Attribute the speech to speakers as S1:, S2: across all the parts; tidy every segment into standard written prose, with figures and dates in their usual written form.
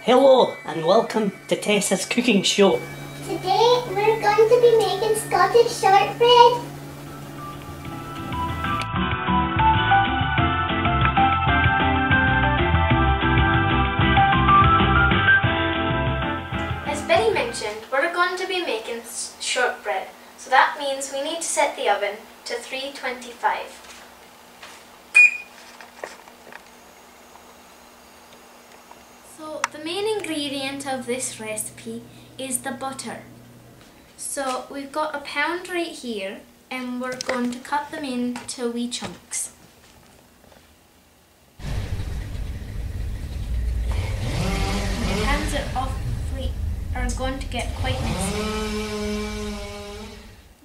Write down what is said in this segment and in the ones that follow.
S1: Hello and welcome to Tessa's cooking show.
S2: Today we're going to be making Scottish shortbread.
S3: As Benny mentioned, we're going to be making shortbread, so that means we need to set the oven to 325. So the main ingredient of this recipe is the butter. So we've got a pound right here and we're going to cut them into wee chunks. My hands are going to get quite messy.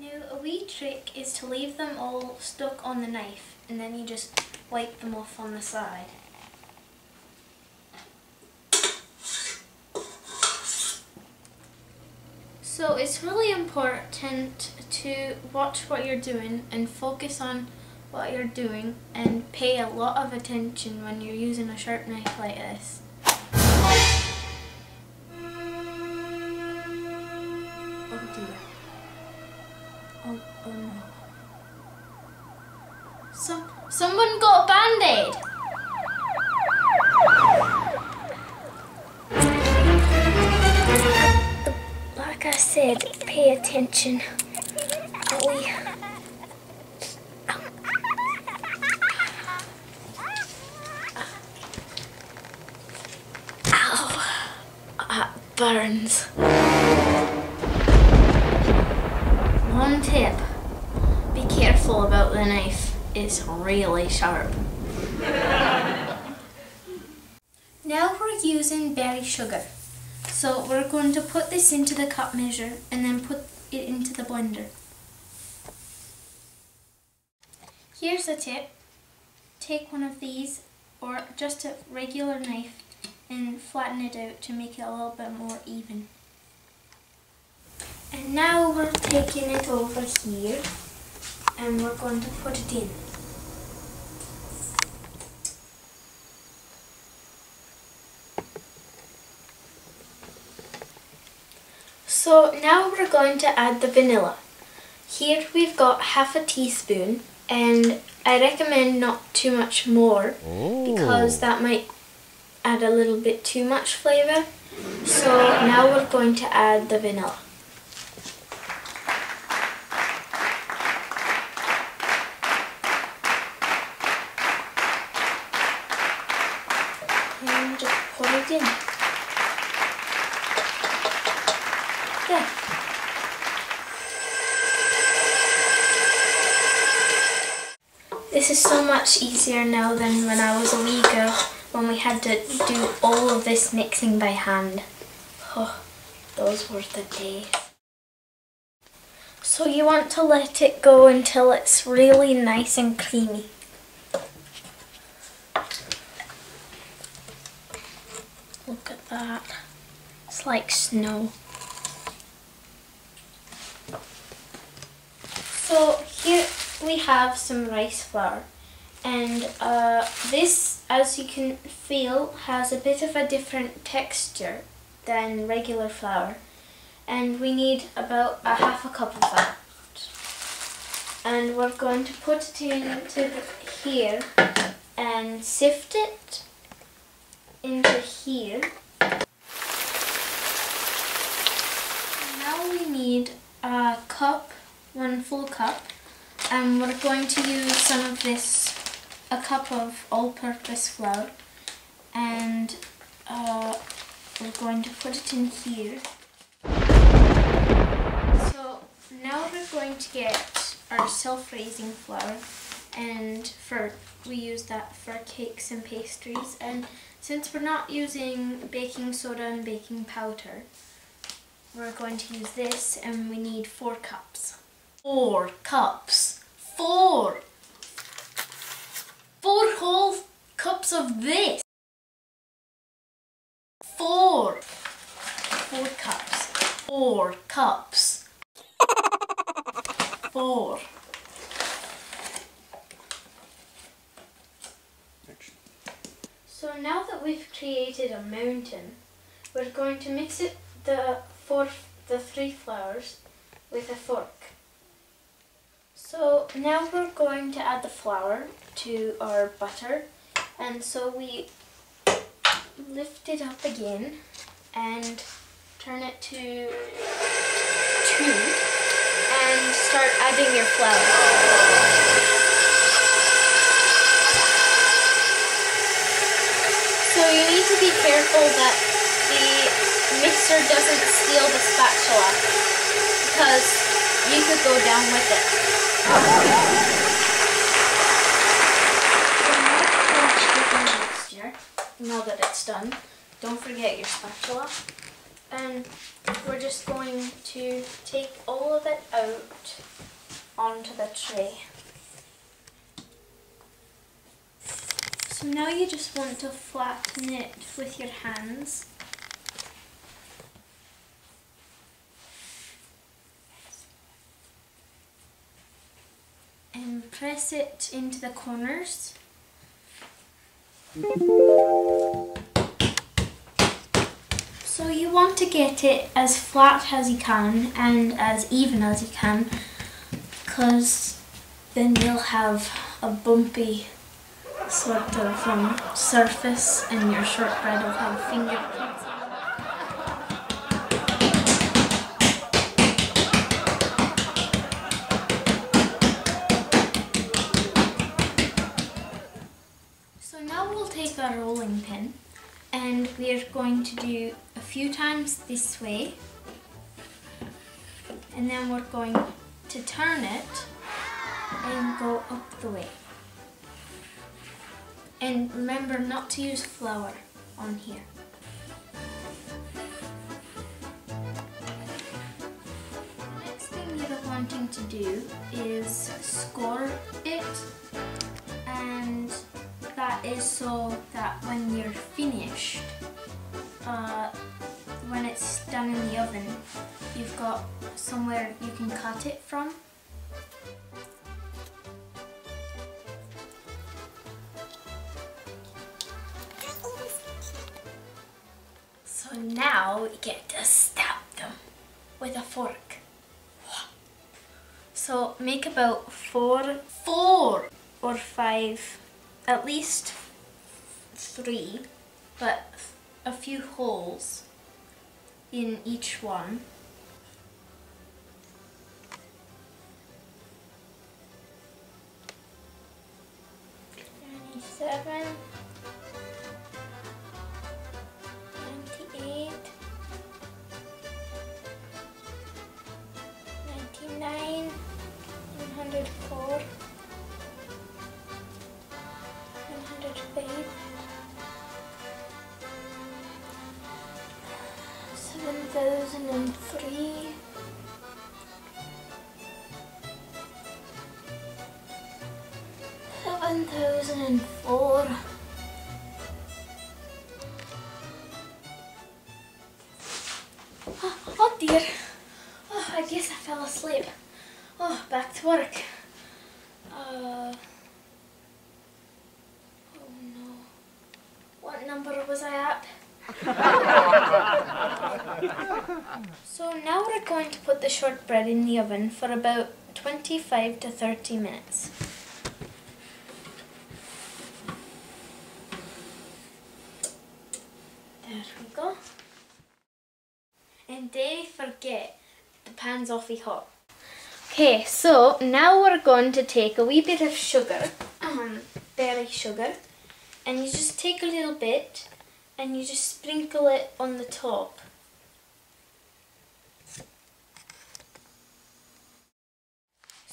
S3: Now a wee trick is to leave them all stuck on the knife and then you just wipe them off on the side. So it's really important to watch what you're doing and focus on what you're doing and pay a lot of attention when you're using a sharp knife like this. Oh dear. Oh no. Someone got a band-aid! Like I said, pay attention. Ow, that burns. One tip, be careful about the knife, it's really sharp. Now we're using berry sugar. So we're going to put this into the cup measure and then put it into the blender. Here's a tip. Take one of these or just a regular knife and flatten it out to make it a little bit more even. And now we're taking it over here and we're going to put it in. So now we're going to add the vanilla. Here we've got half a teaspoon and I recommend not too much more because that might add a little bit too much flavour. So now we're going to add the vanilla. And just put it in. There. This is so much easier now than when I was a wee girl when we had to do all of this mixing by hand. Oh, those were the days. So you want to let it go until it's really nice and creamy. Look at that. It's like snow. So here we have some rice flour and this, as you can feel, has a bit of a different texture than regular flour and we need about a half a cup of that. And we're going to put it into here and sift it into here. Now we need a cup, one full cup, and we're going to use some of this, a cup of all-purpose flour, and we're going to put it in here. So now we're going to get our self-raising flour, and we use that for cakes and pastries, and since we're not using baking soda and baking powder, we're going to use this, and we need 4 cups. 4 cups. 4 whole cups of this. 4 cups. 4 cups. 4. So now that we've created a mountain, we're going to mix the 3 flours with a fork. So now we're going to add the flour to our butter, and so we lift it up again and turn it to 2 and start adding your flour. So you need to be careful that the mixer doesn't steal the spatula, because you could go down with it. Now that it's done, don't forget your spatula, and we're just going to take all of it out onto the tray. So now you just want to flatten it with your hands. And press it into the corners. So you want to get it as flat as you can and as even as you can, because then you'll have a bumpy sort of surface and your shortbread will have fingerprints. So now we'll take our rolling pin and we're going to do a few times this way, and then we're going to turn it and go up the way. And remember not to use flour on here. Next thing you're wanting to do is score it, and that is so that when you're finished, when it's done in the oven, you've got somewhere you can cut it from. So now you get to stab them with a fork. So make about four or 5, at least 3, but a few holes in each one. Seven, 98, 99, 104, 105, 7003, 7004. Oh dear. Oh, I guess I fell asleep. Oh, back to work. Oh no. What number was I at? So now we're going to put the shortbread in the oven for about 25 to 30 minutes. There we go. And don't forget, the pan's awfully hot. Okay, so now we're going to take a wee bit of sugar, berry sugar, and you just take a little bit and you just sprinkle it on the top.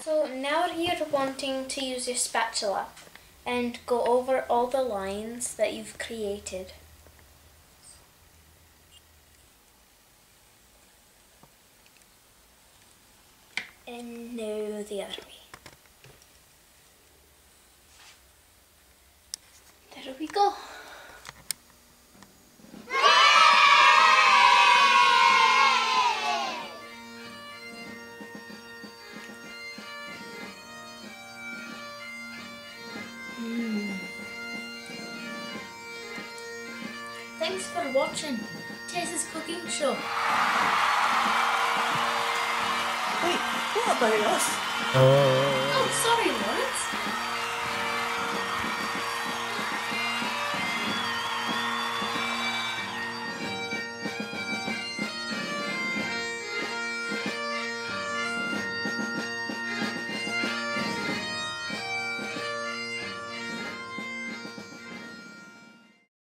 S3: So now you're wanting to use your spatula and go over all the lines that you've created. And now the other way. There we go. Thanks for watching. Tessa's cooking show.
S1: Wait, what about us?
S3: Oh, sorry, Lauren.